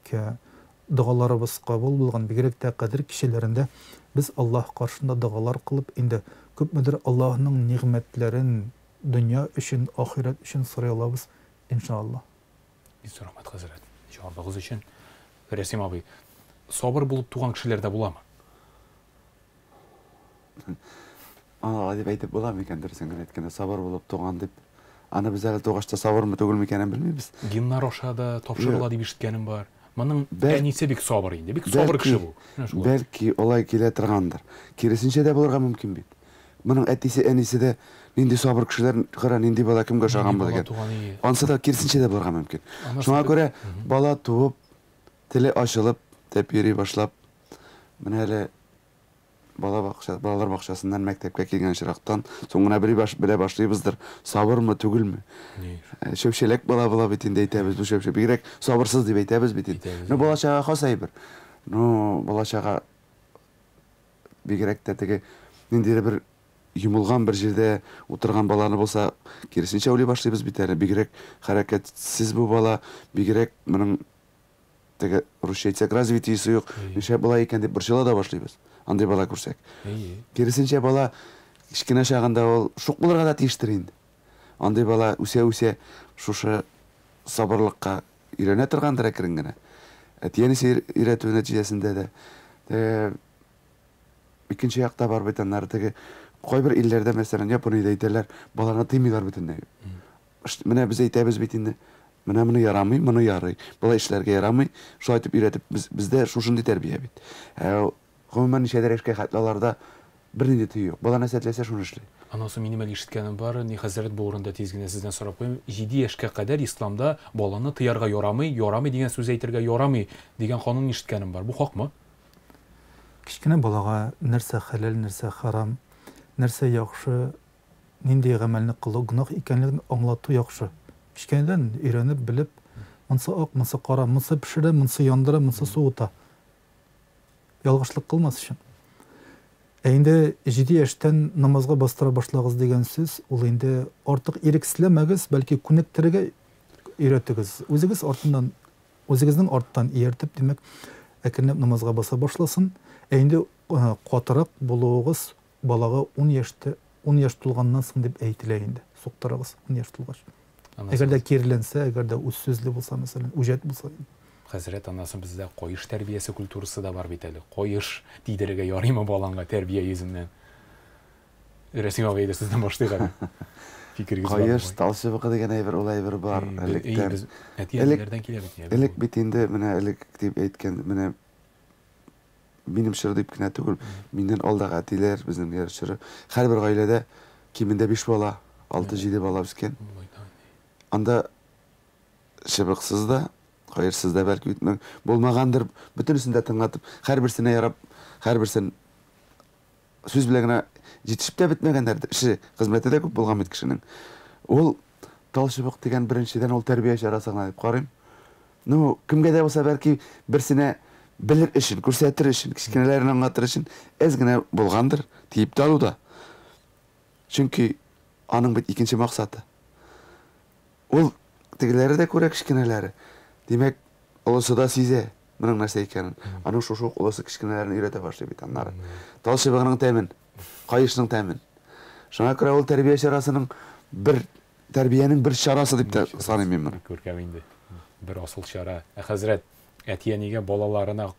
dualarımız kabul bulgan bigrek de kadir kişilerinde biz Allah karşısında dualar kılıp endi köpmedir Allah'ın nimetlerin dünya için, ahiret için sırrı alabız inşallah. Biz rahmet Hazret. Cevabınız için Resim abi sabır bulup tuğan kişilerde bulamı? Ana dep aytып bolam ekendir sen aytkanda sabır bulup tuğan dep. Ana biz әле тугашта sabırmı tөгülmü ekenen bilmeybiz. Gimnar aşağıda topşırıla deyip işitkenim var. Manın enisi bik sabır indi. Bik sabır kişi bu. Belki olay kile turgandır. Kirisinçe de bulurga mümkün bit. Bunun etisi enisi de Нинди сабыр кешеләр, кара нинди бала кемгә ошаган булган. Ансы да кирсенчә дә булырга мөмкин. Шуңа күрә бала туып, теле ачылып, дип йөри башлап, менә әле балалар бакчасыннан мәктәпкә килгән чирактан соң гына белә башлыйбыздыр. Сабырмы, түгелме? Шөпшелек бала бит инде әйтәбез, бу шөпшә бигрәк сабырсыз дип әйтәбез бит инде. Ну балачага хас әйбер. Ну балачага бигрәк тә теге ниндидер бер юмылган бер җирдә утырган баланы булса, киресенчә уйлый башлыйбыз бит әле. Бигрәк хәрәкәтсез бу бала, бигрәк моның теге русча әйтсәк развитиесе юк. Нишләп бала икән дип борчыла да башлыйбыз. Андый бала күрсәк. Киресенчә бала кичкенә чагында ул шук булырга да тиештер инде. Андый бала үсә шушы сабырлыкка өйрәнә торгандыр әкрен генә. Әтиәнисе өйрәтү нәтиҗәсендә дә икенче якта бар бит аннары теге кайбер илләрдә мәсәлән Япониядә әйтәләр, баланы тыймыйлар бөтенләй. Менә без әйтәбез бит инде. Менә моны ярамый, моны ярый. Бала эшләргә ярамый, шулай итеп өйрәтеп бездә шушындый тәрбия бит. Гомумән ничәдер эшкә хәтләләрдә бернинди тыю юк. Бала нәрсәтләсә шуны эшли. Анысы минем әле ишеткәнем бар, ни хәзрәт бу урында тиз генә сездән сорап куйм. 7 яшькә кадәр исламда баланы тыярга ярамый, ярамый дигән сүз әйтергә ярамый дигән канун ишеткәнем бар. Бу хакмы? Кичкенә балага нәрсә хәләл, нәрсә харам, нәрсә яхшы, нинди гамәлне кылу гынах икәнлеген аңлату яхшы. Кичкенәдән өйрәнеп белеп, монсы ак, монсы кара, монсы пешерә, монсы яндыра, монсы суыта. Ялгышлык кылмас өчен. Инде 7 яшьтән намазга бастыра башлагыз дигән сүз, ул инде артык ирексезләмәгез, бәлки күнектерергә өйрәтегез. Үзегезнең арттан ияртеп, димәк, әкренләп намазга баса башласын. Инде катырак булуыгыз балага 10 яшь тулганнан соң дип әйтелә инде. Суктырыгыз 10 яшь тулгач. Әгәр дә кирленсә, әгәр дә үз сүзле булса, мәсәлән, үҗәт булса. Хәзрәт анасы бездә коеш тәрбиясе культурасы да бар бит әле. Коеш дидерергә ярыймы баланга тәрбия йөзеннән? Рәсим абый да сездән башлыйгы. Фикергез бар. Коеш талчыбыгы дигән әйбер ул әйбер бар. Әтиәләрдән килә бит. Элек бит инде менә элек дип әйткән, менә минем шыр дип кенә түгел, миннән алдагы әтиләр, безнең ярышчы, һәрбер гаиләдә кимендә 5 бала, 6-7 бала үскән. Анда шыбыксыз да, кайырсыз да бәлки булмагандыр, бөтенесен дә тыңлатып, һәрберсенә ярап, һәрберсен сүз белән генә җитешеп тә бетмәгәндер. Эше, хезмәте дә күп булган бит кешенең. Ул талчыбык дигән беренчедән ул тәрбия чарасына дип карыйм. Ну, кемгә дә булса бәлки берсенә белер өчен, күрсәтер өчен, кичкенәләрен аңлатыр өчен әз генә булгандыр, тиеп тә алуда. Чөнки аның бит икенче максаты. Ул тегеләре дә күрә кичкенәләре. Димәк, олысы да сизә моның нәрсә икәнен. Аның шушы олысы кичкенәләрен өйрәтә башлый бит аннары. Талчыбыгының тәмен, кайышның тәмен. Шуңа күрә ул тәрбия чарасының тәрбиянең бер чарасы дип тә саныйм мин моны. Күркәм инде. Бер асыл чара. Хәзрәт, әтиәнигә балаларына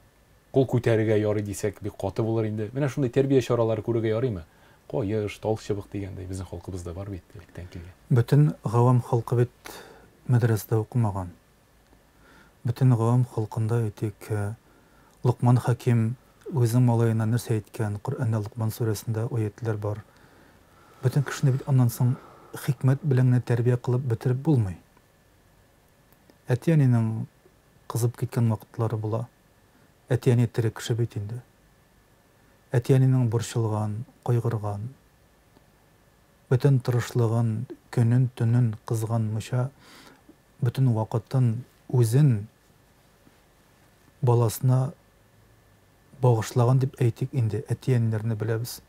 кул күтәрергә ярый дисәк, бик каты булыр инде. Менә шундый тәрбия чаралары күрергә ярыймы? Коеш, талчыбык дигәндәй безнең халкыбызда бар бит, электән килгән. Бөтен гавам халкы бит мәдрәсәдә укымаган. Бөтен гавам халкында әйтик, Лукман Хаким үзенең малаена нәрсә әйткән, Коръәндә Лукман сүрәсендә аятлар бар. Бөтен кешене бит аннан соң хикмәт белән тәрбия кылып бетереп булмый. Әтиәнинең кызып киткән вакытлары була. Әтиәни тере кеше бит инде. Әтиәнинең борчылган, кайгырган, бөтен тырышлыгын, көнен, төнен кызганмыйча, бөтен вакытын үзен баласына багышлаган дип әйтик инде, әтиәннәрне беләбез.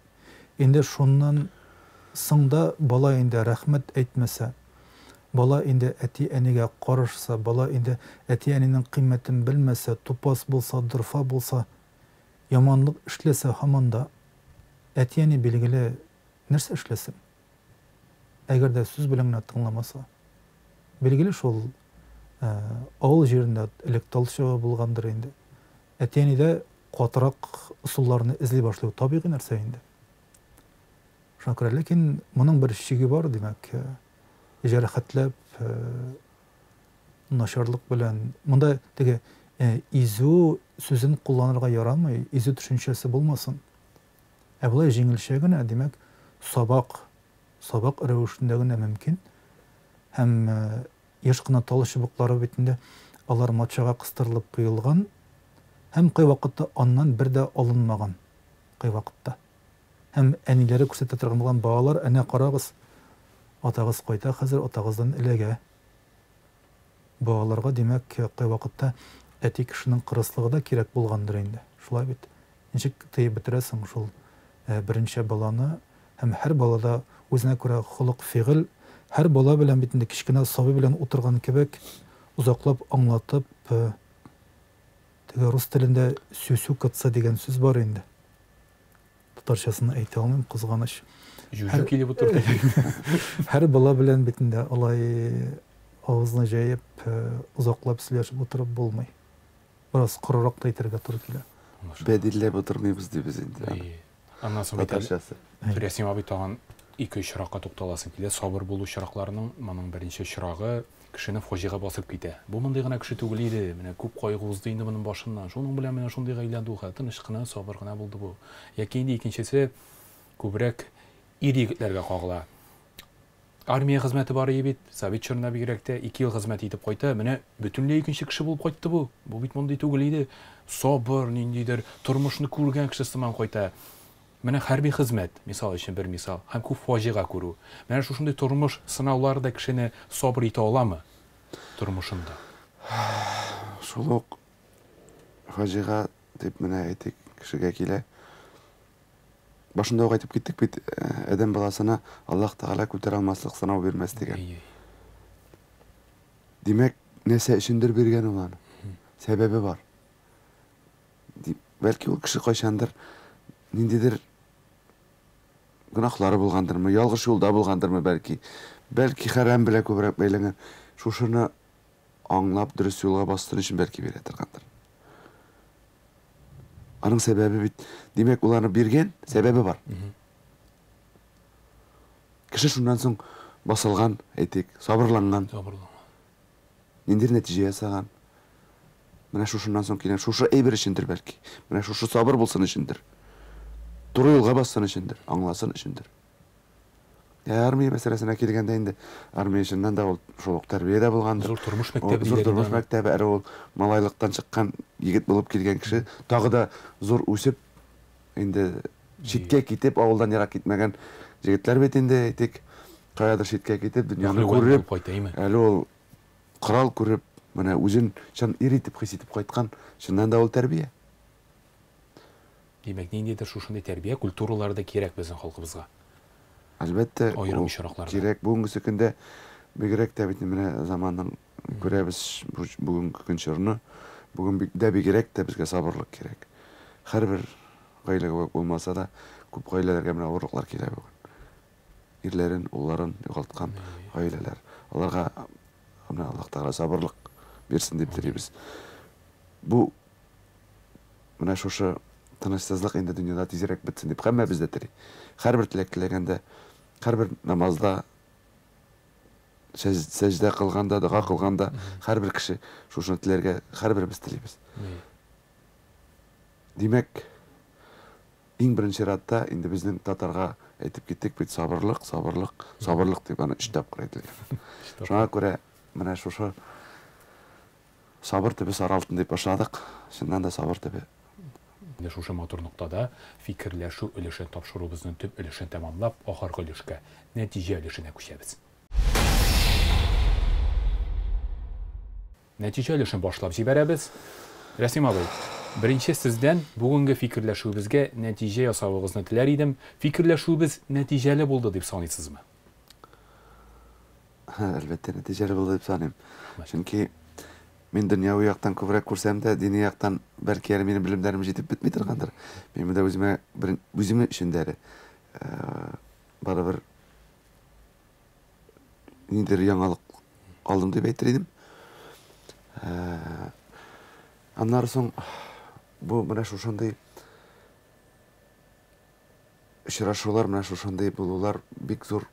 Инде шуннан соң да бала инде рәхмәт әйтмәсә, бала инде әти-әнигә карышса, бала инде әти-әнинең кыйммәтен белмәсә, тупас булса, дырфа булса, яманлык эшләсә һаман да әти-әни билгеле нәрсә эшләсен? Әгәр дә сүз белән генә тыңламаса, билгеле шул авыл җирендә элек талчыгы булгандыр инде. Әти-әни дә катырак ысулларны эзли башлый, табигый нәрсә инде. Шуңа күрә, ләкин моның бер чиге бар, димәк, җәрәхәтләп, начарлык белән, монда теге изү сүзен кулланырга ярамый, изү төшенчәсе булмасын. Булай җиңелчә генә, димәк, сабак сабақ рәвешендә генә мөмкин. Һәм еш кына тал чыбыклары битендә алар матчага кыстырылып куелган, һәм кай вакытта аннан бер дә алынмаган. Кай вакытта. Һәм әниләре күрсәтә торган булган балалар, әнә карагыз, атагыз кайта хәзер, атагыздан эләгә. Балаларга димәк, кай вакытта әти кешенең кырыслыгы да кирәк булгандыр инде. Шулай бит. Ничек тыйып бетерәсең шул беренче баланы, һәм һәр балада үзенә күрә холык, фигыль, һәр бала белән бит инде кичкенә сабый белән утырган кебек узаклап аңлатып, теге рус телендә сүсү кытса дигән сүз бар инде. Татарчасын әйтә алмыйм, кызганыч. Жүзү килеп утырды. Һәр бала белән бит инде алай авызны җәеп, узаклап сөйләшеп утырып булмый. Biraz кырырак та әйтергә туры килә. Бәдилләп утырмыйбыз дибез инде. Аннан соң Татарчасы. Рәсим абый тагын 2 чиракка тукталасың килә. Сабыр булу чиракларының моның беренче чирагы кешене фаҗига басып китә. Бу мондый гына кеше түгел иде. Менә күп кайгы узды инде моның башыннан. Шуның белән менә шундый гаиләдә ул тыныч кына, сабыр гына булды бу. Яки инде икенчесе күбрәк ир егетләргә кагыла. Армия хезмәте бар иде бит. Совет чорына бигрәктә 2 ел хезмәт итеп кайта. Менә бөтенләй икенче кеше булып кайтты бу. Бу бит мондый түгел иде. Сабыр, ниндидер тормышны күргән кеше сыман кайта. Менә хәрби хезмәт, мисал өчен бер мисал, һәм күп фаҗига күрү. Менә шушындый тормыш сынаулары да кешене сабыр итә аламы тормышында? Шул ук фаҗига дип менә әйтик, кешегә килә. Башында ук әйтеп киттек бит, адәм баласына Аллаһ Тәгалә күтәрә алмаслык сынау бирмәс дигән. Димәк, нәрсә өчендер биргән ул аны? Сәбәбе бар. Бәлки ул кеше кайчандыр ниндидер гынахлары булгандырмы, ялгыш юлда булгандырмы бәлки. Бәлки хәрәм белән күбрәк бәйләнгән. Шушыны аңлап дөрес юлга бастыру өчен бәлки бирә торгандыр. Аның сәбәбе бит, димәк, уларны биргән, сәбәбе бар. Кеше шуннан соң басылган, әйтик, сабырланган. Ниндидер нәтиҗә ясаган. Менә шушыннан соң килгән, шушы әйбер өчендер бәлки. Менә шушы сабыр булсын өчендер. Туры юлга бассын өчендер, аңласын өчендер. Армия мәсьәләсенә килгәндә инде армия өченнән дә ул шул ук тәрбиядә булгандыр. Зур тормыш мәктәбе. Зур тормыш мәктәбе, әле ул малайлыктан чыккан егет булып килгән кеше, тагы да зур үсеп, инде читкә китеп, авылдан ярак китмәгән җегетләр бит инде, әйтик, каядыр читкә китеп, дөньяны күреп, әле ул корал күреп, менә үзен чын ир итеп хис итеп кайткан, шуннан да ул тәрбия. Димәк, ниндидер шушындай тәрбия культуралары да кирәк безнең халкыбызга. Әлбәттә, кирәк. Бүгенге көндә бигрәк тә бит менә заманның күрәбез бүгенге көн чорны. Бүген дә бигрәк тә безгә сабырлык кирәк. Һәрбер гаиләгә булмаса да, күп гаиләләргә менә авырлыклар килә бүген. Ирләрен, улларын югалткан гаиләләр. Аларга менә Аллаһ Тәгалә сабырлык бирсен дип телибез. Бу менә шушы тынычсызлык инде дөньяда тизрәк бетсен дип һәммәбез дә тели. Һәрбер теләк теләгәндә, һәрбер намазда, сәҗдә кылганда, дуа кылганда, һәрбер кеше шушыны теләргә һәрберебез телибез. Димәк, иң беренче ратта инде безнең татарга әйтеп киттек бит сабырлык, сабырлык, сабырлык дип аны 3 тапкыр әйтелгән. Шуңа күрә менә шушы сабыр төбе сары алтын дип башладык. Шуннан да сабыр төбе. Шушы матур нуктада фикерләшү өлешен тапшыруыбызның төп өлешен тәмамлап, ахыргы өлешкә, нәтиҗә өлешенә күчәбез. Нәтиҗә өлешен башлап җибәрәбез. Рәсим абый, беренче сездән бүгенге фикерләшүебезгә нәтиҗә ясавыгызны теләр идем. Фикерләшүебез нәтиҗәле булды дип саныйсызмы? Әлбәттә, нәтиҗәле булды дип саныйм. Чөнки мен дөньяви яктан күбрәк күрсәм дә, дини яктан бәлки әле минем белемнәрем җитеп бетми торгандыр. Мен дә үземә өчен дә барыбер ниндидер яңалык алдым дип әйтер идем. Аннан соң бу менә шушындый очрашулар, менә шушындый булулар бик зур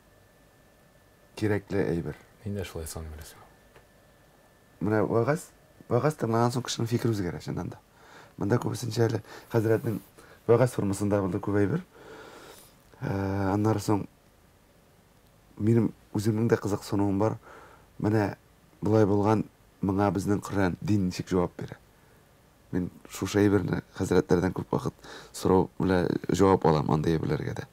кирәкле әйбер. Инде шулай саныйм. Менә вагаз тыңлаган соң кешенең фикере үзгәрә шуннан да. Монда күбесенчә әле хәзрәтнең вагаз формасында булды күп әйбер. Аннан соң Минем үземнең дә кызыксынуым бар. Менә булай булган моңа безнең Коръән дин ничек җавап бирә? Мин шушы әйберне хәзрәтләрдән күп вакыт сорау белән җавап алам андый әйберләргә дә.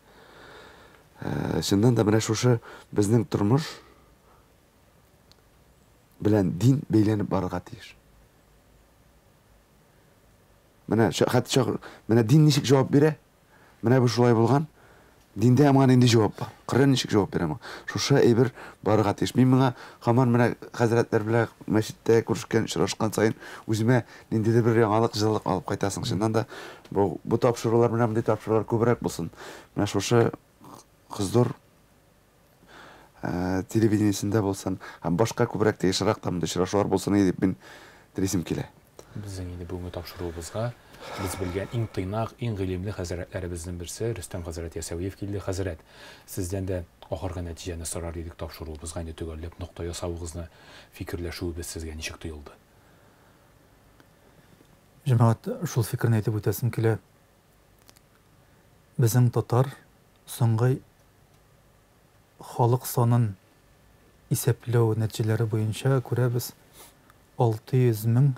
Шуннан да менә шушы безнең тормыш белән дин бәйләнеп барырга тиеш. Менә менә дин ничек җавап бирә? Менә бу шулай булган. Диндә аңа нинди җавап бар? Коръән ничек җавап бирә моңа? Шушы әйбер барырга тиеш. Мин моңа һаман менә хәзрәтләр белән мәчеттә күрешкән, очрашкан саен үземә ниндидер бер яңалык, җылылык алып кайтасың. Шуннан да бу тапшырулар менә мондый тапшырулар күбрәк булсын. Менә шушы кыздыр телевидениесендә булсын, һәм башка күбрәк тә ешрак та мондый очрашулар булсын дип мин телисем килә. Безнең инде бүгенге тапшыруыбызга biz bilgən иң тыйнак, иң гыйлемле хәзрәтләребезнең берсе Рөстәм хәзрәт Ясауиев килде. Хәзрәт, сездән дә ахыргы нәтиҗәне сорар идек тапшыруыбызга инде төгәлләп нокта ясавыгызны, фикерләшүебез сезгә ничек тоелды? Җәмәгать, шул фикерне әйтеп үтәсем килә. Безнең татар соңгы халык санын исәпләү нәтиҗәләре буенча күрәбез 600 мең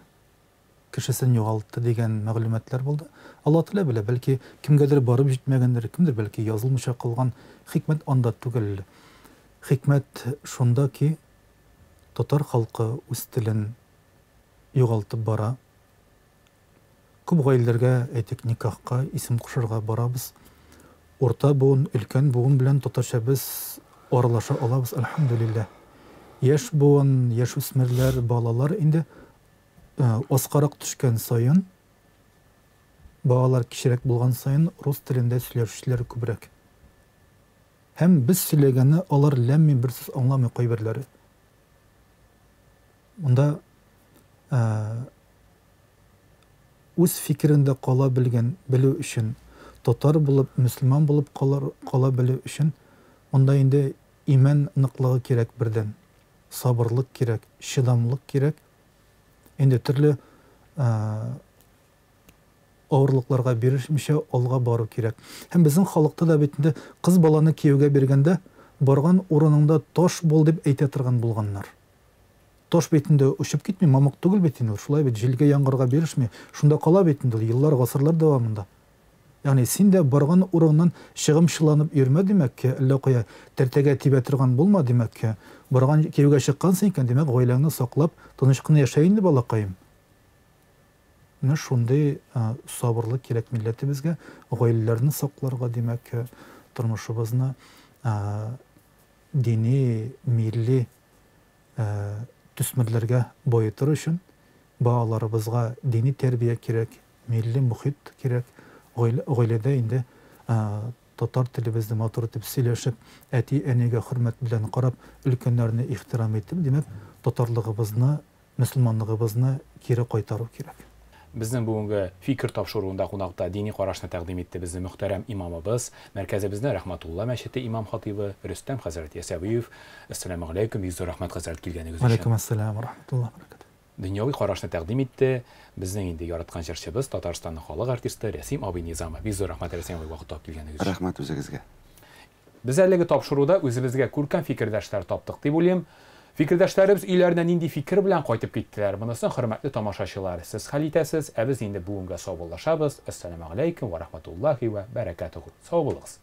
кешесен югалтты дигән мәгълүматлар булды. Алла Тәгалә белә, бәлки кемгәдер барып җитмәгәндер, кемдер бәлки язылмыша калган. Хикмәт анда түгел. Хикмәт шунда ки татар халкы үз телен югалтып бара. Күп гаиләләргә әйтик никахка исем кушырга барабыз. Орта буын, өлкән буын белән татарча без аралаша алабыз, әлхәмдүлилләh. Яшь буын, яшь үсмерләр, балалар инде Оскарак төшкән сайын, балалар кичерәк булган сайын рус телендә сөйләшүчеләр күбрәк. Һәм без сөйләгәнне алар ләммин бер сүз аңламый кайберләре. Монда үз фикерендә кала белү өчен, татар булып, мөселман булып кала белү өчен, монда инде иман ныклыгы кирәк бердән. Сабырлык кирәк, шыдамлык кирәк. Инде төрле авырлыкларга бирешмичә алга бару кирәк. Һәм безнең халыкта да бит инде кыз баланы кияүгә биргәндә барган урыныңда таш бул дип әйтә торган булганнар. Таш битендә учып китми, мамык түгел бит инде, шулай бит җилгә яңгырга бирешми, шунда кала бит инде еллар, гасырлар дәвамында. Ягъни син дә барган урыннан чыгымчыланып йөрмә димәк, әллә кая тәртәгә тибә торган булма димәк. Барган кияүгә чыккансың икән, димәк, гаиләңне саклап, тыныч кына яшә инде балакаем. Менә шундый сабырлык кирәк милләтебезгә, гаиләләрне сакларга, димәк, тормышыбызны дини, милли төсмерләргә байытыр өчен балаларыбызга дини тәрбия кирәк, милли мөхит кирәк. Гаиләдә инде татар телебезне матур итеп сөйләшеп, әти-әнигә хөрмәт белән карап, өлкәннәрне ихтирам итеп, димәк, татарлыгыбызны, мөселманлыгыбызны кире кайтару кирәк. Безнең бүгенге фикер тапшыруында кунакта дини карашны тәкъдим итте безнең мөхтәрәм имамыбыз, мәркәзебезнең Рәхмәтулла мәчете имам хатибы Рөстәм хәзрәт Ясауиев. Ассаламу алейкум, бик зур рәхмәт хәзрәт килгәнегез өчен. Алейкум ассалам ва рахматуллаһи ва баракатуһ. Дөньяви карашны тәкъдим итте безнең инде яраткан җырчыбыз, Татарстанның халык артисты Рәсим абый Низамов. Бик зур рәхмәт Рәсим абый вакыт тапып килгәнегез өчен. Рәхмәт үзегезгә. Без әлеге тапшыруда үзебезгә күркәм фикердәшләр таптык дип уйлыйм. Фикердәшләребез өйләренә нинди фикер белән кайтып киттеләр? Монысын хөрмәтле тамашачылар, сез хәл итәсез, ә без инде бүгенгә саубуллашабыз. Ассаламу алейкум ва рахматуллаһи ва баракатуһу. Сау булыгыз.